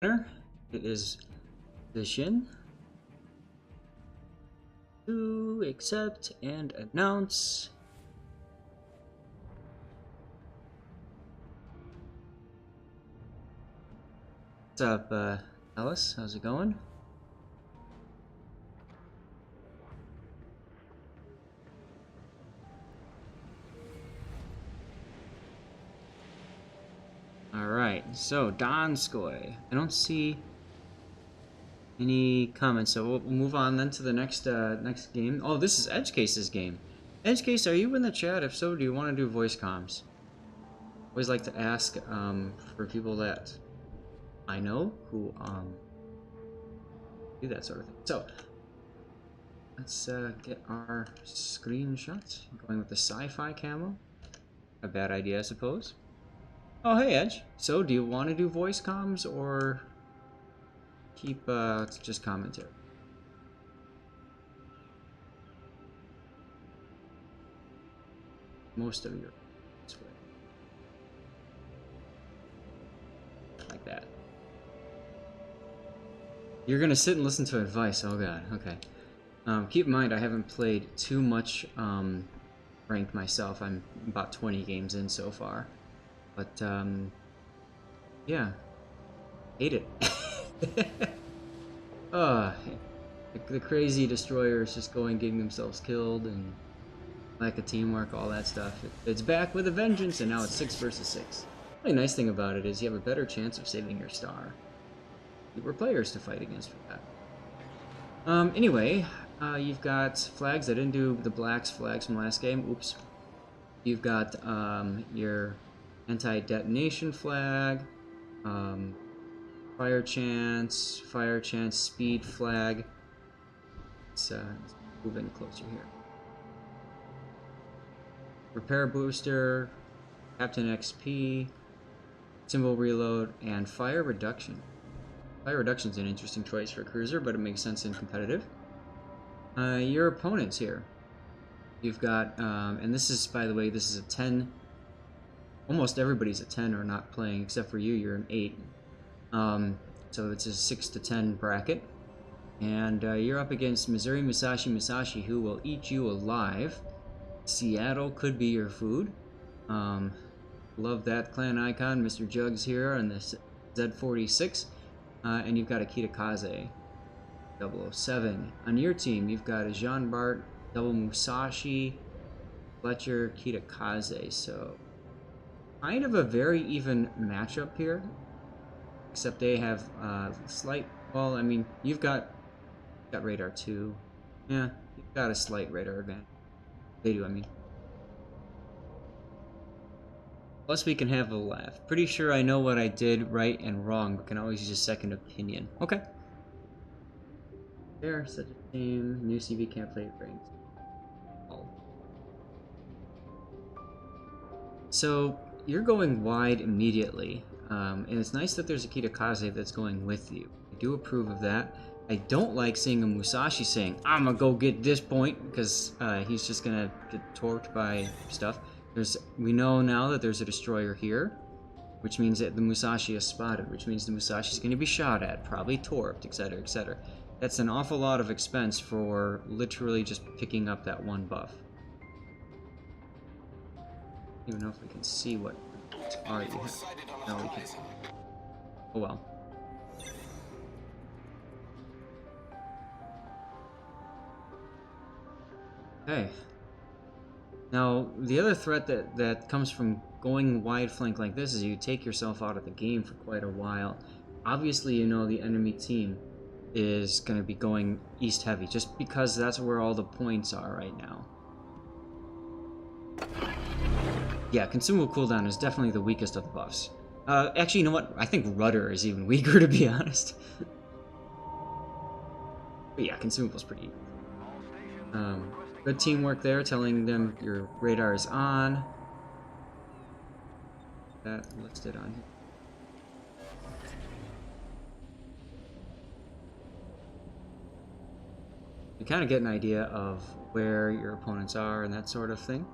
It is position to accept and announce. What's up, Alice? How's it going? Alright, so Donskoi. I don't see any comments, so we'll move on then to the next next game. Oh, this is Edgecase's game. Edgecase, are you in the chat? If so, do you want to do voice comms? Always like to ask for people that I know who do that sort of thing. So let's get our screenshot. Going with the sci-fi camo. A bad idea, I suppose. Oh, hey, Edge. So, do you want to do voice comms or keep just commentary? Most of your like that. You're gonna sit and listen to advice. Oh god. Okay. Keep in mind, I haven't played too much ranked myself. I'm about 20 games in so far. But, yeah. Hate it. The crazy destroyers just going, getting themselves killed, and lack of teamwork, all that stuff. It's back with a vengeance, and now it's 6 versus 6. The really nice thing about it is you have a better chance of saving your star. Fewer players to fight against for that. Anyway, you've got flags. I didn't do the Blacks flags from last game. Oops. You've got your anti-detonation flag, fire chance, speed flag. Let's move in closer here. Repair booster, Captain XP, symbol reload, and fire reduction. Fire reduction is an interesting choice for a cruiser, but it makes sense in competitive. Your opponents here. You've got, and this is, by the way, this is a 10. Almost everybody's a 10 or not playing, except for you. You're an 8. So it's a 6 to 10 bracket. And you're up against Missouri Musashi, who will eat you alive. Seattle could be your food. Love that clan icon, Mr. Jugs here on this Z46. And you've got a Kitakaze, 007. On your team, you've got a Jean Bart, Double Musashi, Fletcher, Kitakaze. So, kind of a very even matchup here. Except they have slight. Well, I mean, you've got radar too. Yeah, you've got a slight radar advantage. They do, I mean. Plus, we can have a laugh. Pretty sure I know what I did right and wrong, but can always use a second opinion. Okay. There, such a team. New CV can't play ranks. Oh. So, you're going wide immediately. And it's nice that there's a Kitakaze that's going with you. I do approve of that. I don't like seeing a Musashi saying, I'm gonna go get this point, because he's just gonna get torqued by stuff. We know now that there's a destroyer here, which means that the Musashi is spotted, which means the Musashi is going to be shot at, probably torqued, etc., etc. That's an awful lot of expense for literally just picking up that one buff. I don't even know if we can see what star you have. No, we can't. Oh well. Okay. Now, the other threat that comes from going wide flank like this is you take yourself out of the game for quite a while. Obviously, you know the enemy team is going to be going east heavy, just because that's where all the points are right now. Yeah, consumable cooldown is definitely the weakest of the buffs. Actually, you know what? I think Rudder is even weaker, to be honest. But yeah, consumable's pretty easy. Good teamwork there, telling them your radar is on. That listed on here. You kind of get an idea of where your opponents are and that sort of thing.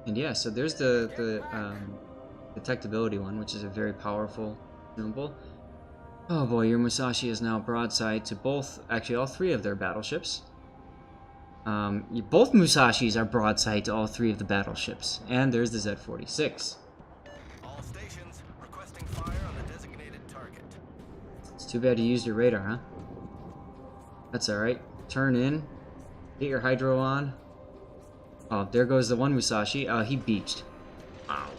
And yeah, so there's the detectability one, which is a very powerful symbol. Oh boy, your Musashi is now broadside to both, actually all three of their battleships. Both Musashis are broadside to all three of the battleships. And there's the Z-46. All stations requesting fire on the designated target. It's too bad you used your radar, huh? That's alright. Turn in. Get your hydro on. Oh, there goes the one Musashi. Oh, he beached. Wow.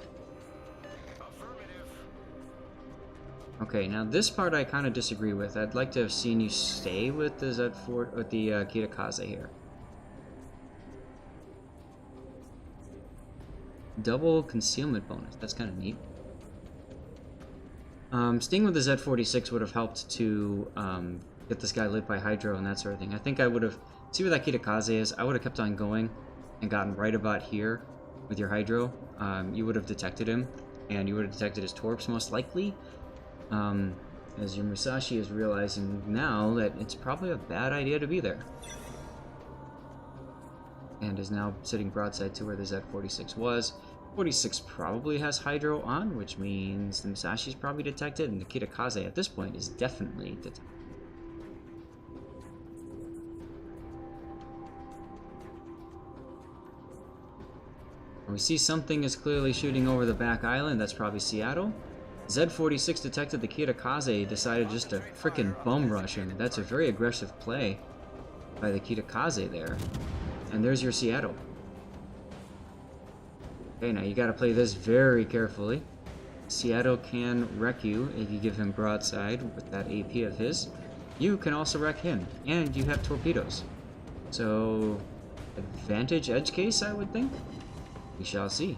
Affirmative. Okay, now this part I kind of disagree with. I'd like to have seen you stay with the Z4, with the Kitakaze here. Double concealment bonus. That's kind of neat. Staying with the Z-46 would have helped to get this guy lit by hydro and that sort of thing. I think I would have... See where that Kitakaze is? I would have kept on going and gotten right about here with your hydro. You would have detected him, and you would have detected his torps most likely. As your Musashi is realizing now that it's probably a bad idea to be there. And is now sitting broadside to where the Z-46 was. 46 probably has hydro on, which means the Musashi is probably detected, and the Kitakaze at this point is definitely detected. We see something is clearly shooting over the back island. That's probably Seattle. Z-46 detected the Kitakaze, decided just to frickin' bum rush him. That's a very aggressive play by the Kitakaze there. And there's your Seattle. Okay, now you gotta play this very carefully. Seattle can wreck you if you give him broadside with that AP of his. You can also wreck him, and you have torpedoes. So, advantage edge case, I would think? We shall see.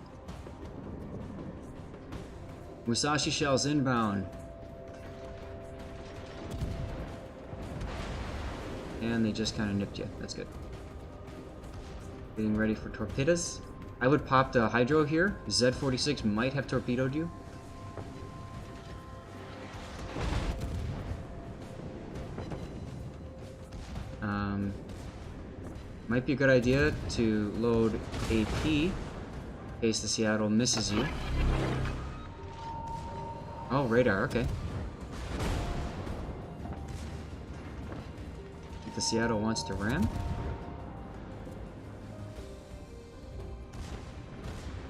Musashi shells inbound. And they just kind of nipped you. That's good. Getting ready for torpedoes. I would pop the hydro here. Z-46 might have torpedoed you. Might be a good idea to load AP in case the Seattle misses you. Oh, radar, okay. If the Seattle wants to ram.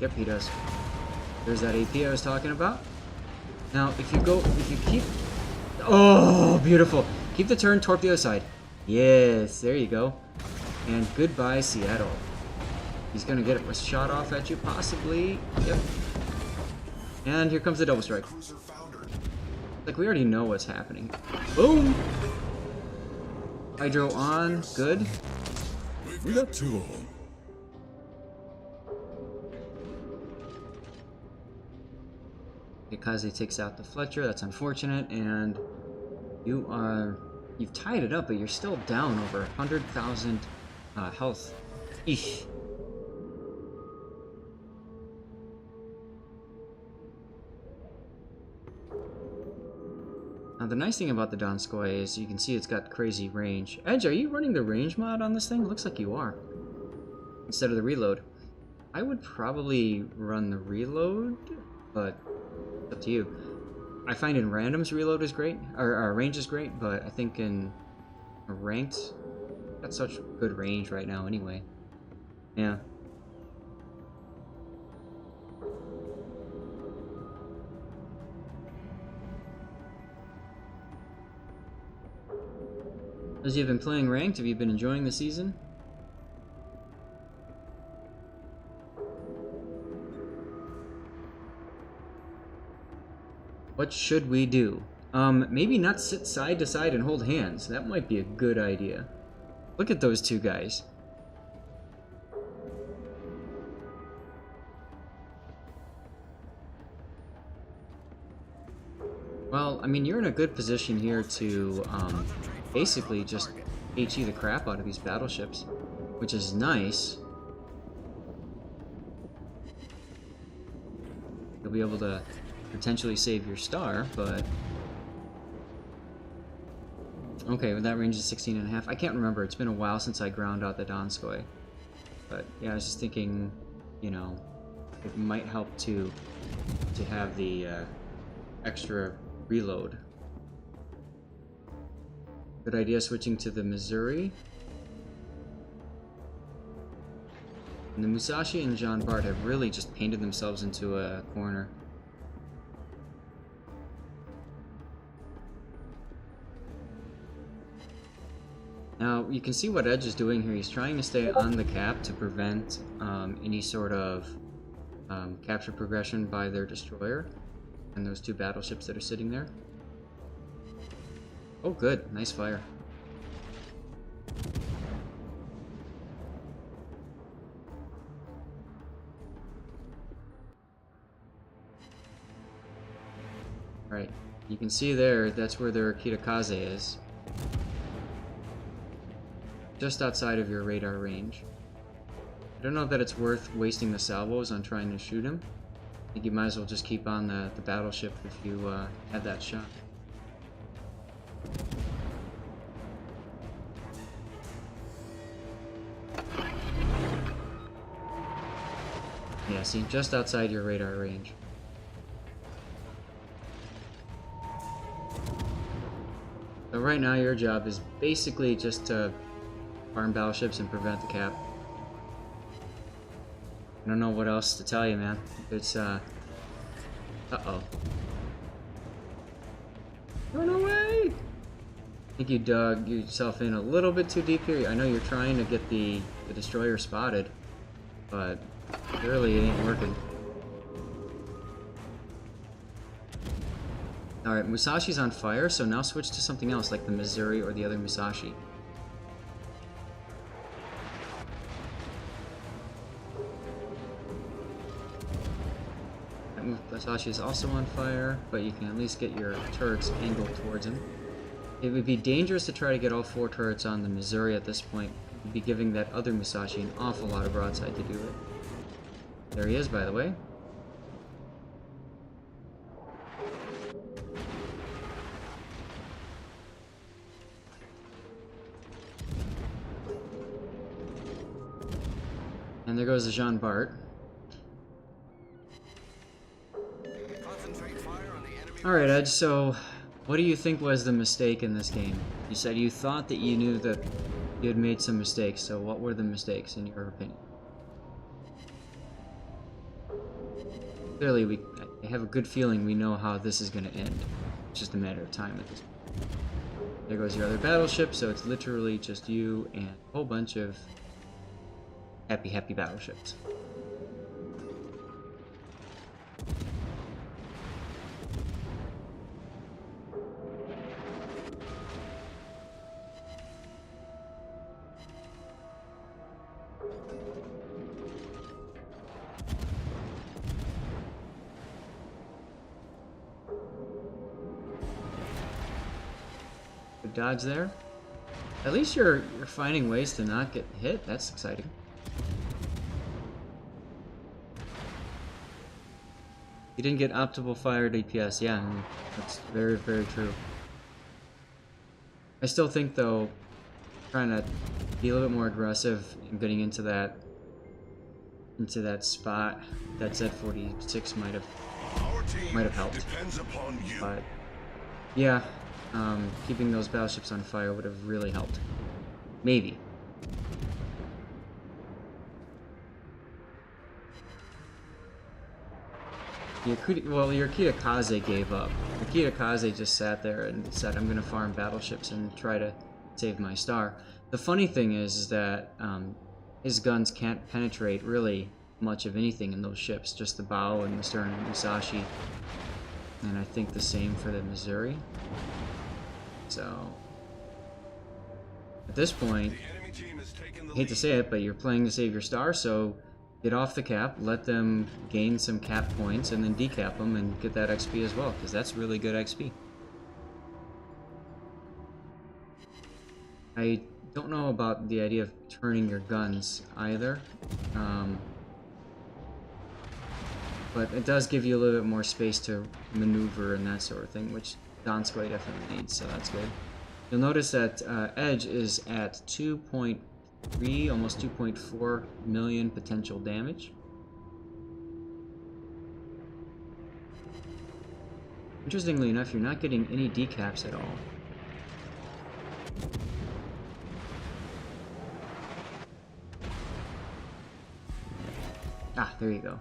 Yep, he does. There's that AP I was talking about. Now, if you keep... Oh, beautiful. Keep the turn, torp the other side. Yes, there you go. And goodbye, Seattle. He's gonna get a shot off at you, possibly. Yep. And here comes the double strike. Like, we already know what's happening. Boom! Hydro on, good. We've got two of them. Because he takes out the Fletcher, that's unfortunate, and you've tied it up, but you're still down over 100,000 health. Eesh. Now the nice thing about the Donskoi is you can see it's got crazy range. Edge, are you running the range mod on this thing? It looks like you are. Instead of the reload. I would probably run the reload, but it's up to you. I find in randoms reload is great, or range is great, but I think in a ranked, got such good range right now anyway. Yeah. As you've been playing ranked, have you been enjoying the season? What should we do? Maybe not sit side to side and hold hands. That might be a good idea. Look at those two guys. Well, I mean, you're in a good position here to basically just HE the crap out of these battleships, which is nice. You'll be able to potentially save your star, but... Okay, well, that range is 16.5. I can't remember. It's been a while since I ground out the Donskoi. But, yeah, I was just thinking, you know, it might help to have the extra reload. Good idea switching to the Missouri. And the Musashi and Jean Bart have really just painted themselves into a corner. Now, you can see what Edge is doing here. He's trying to stay on the cap to prevent any sort of capture progression by their destroyer and those two battleships that are sitting there. Oh, good. Nice fire. Right. You can see there, that's where their Kitakaze is. Just outside of your radar range. I don't know that it's worth wasting the salvos on trying to shoot him. I think you might as well just keep on the battleship if you have that shot. Yeah, see, just outside your radar range. So right now your job is basically just to farm battleships and prevent the cap. I don't know what else to tell you, man. It's, uh-oh. Run away! I think you dug yourself in a little bit too deep here. I know you're trying to get the destroyer spotted, but clearly it ain't working. Alright, Musashi's on fire, so now switch to something else, like the Missouri or the other Musashi. Musashi is also on fire, but you can at least get your turrets angled towards him. It would be dangerous to try to get all 4 turrets on the Missouri at this point. You'd be giving that other Musashi an awful lot of broadside to do it. There he is, by the way. And there goes the Jean Bart. Alright, Edge, so what do you think was the mistake in this game? You said you thought that you knew that you had made some mistakes, so what were the mistakes in your opinion? Clearly, I have a good feeling we know how this is going to end. It's just a matter of time at this point. There goes your other battleship, so it's literally just you and a whole bunch of happy battleships. Good dodge there. At least you're finding ways to not get hit. That's exciting. You didn't get optimal fire DPS. Yeah, that's very, very true. I still think, though, trying to be a little bit more aggressive and getting into that spot, that Z46 might have helped. Depends upon you. But yeah, keeping those battleships on fire would have really helped. Maybe. Your Kitakaze gave up. Your Kitakaze just sat there and said, I'm going to farm battleships and try to save my star. The funny thing is that his guns can't penetrate really much of anything in those ships, just the bow and the stern and Musashi. And I think the same for the Missouri. So, at this point, I hate to say it, but you're playing to save your star, so get off the cap, let them gain some cap points, and then decap them and get that XP as well, because that's really good XP. I don't know about the idea of turning your guns either, but it does give you a little bit more space to maneuver and that sort of thing, which Donskoi definitely needs, so that's good. You'll notice that Edge is at 2.3, almost 2.4 million potential damage. Interestingly enough, you're not getting any decaps at all. Ah, there you go.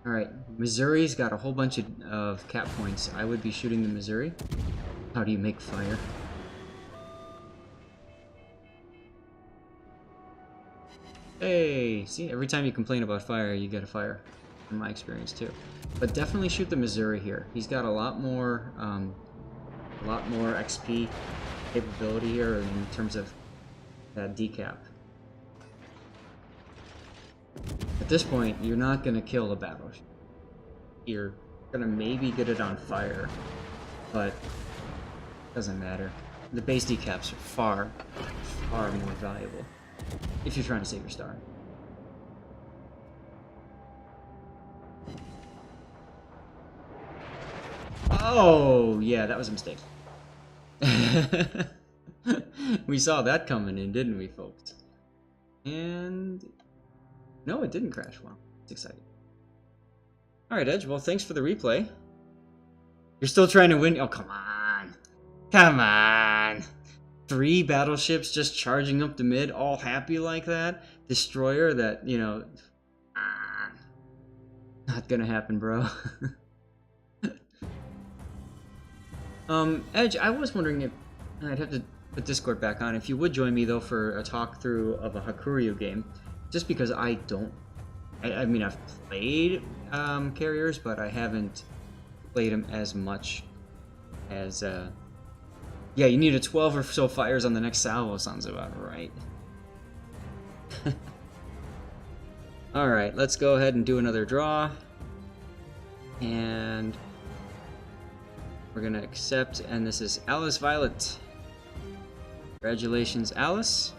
Alright, Missouri's got a whole bunch of cap points. I would be shooting the Missouri. How do you make fire? Hey! See, every time you complain about fire, you get a fire. In my experience, too. But definitely shoot the Missouri here. He's got a lot more XP capability here in terms of that decap. At this point, you're not going to kill the battleship. You're going to maybe get it on fire, but it doesn't matter. The base decaps are far, far more valuable if you're trying to save your star. Oh, yeah, that was a mistake. We saw that coming in, didn't we, folks? And no, it didn't crash. Wow, it's exciting. Alright, Edge, well, thanks for the replay. You're still trying to win? Oh, come on. Come on. 3 battleships just charging up the mid, all happy like that? Destroyer that, you know... Not gonna happen, bro. Edge, I was wondering if... I'd have to put Discord back on. If you would join me, though, for a talk through of a Hakuryu game. Just because I don't... I mean, I've played carriers, but I haven't played them as much as... Yeah, you need a 12 or so fires on the next salvo, sounds about right. Alright, let's go ahead and do another draw. And we're going to accept, and this is Alice Violet. Congratulations, Alice.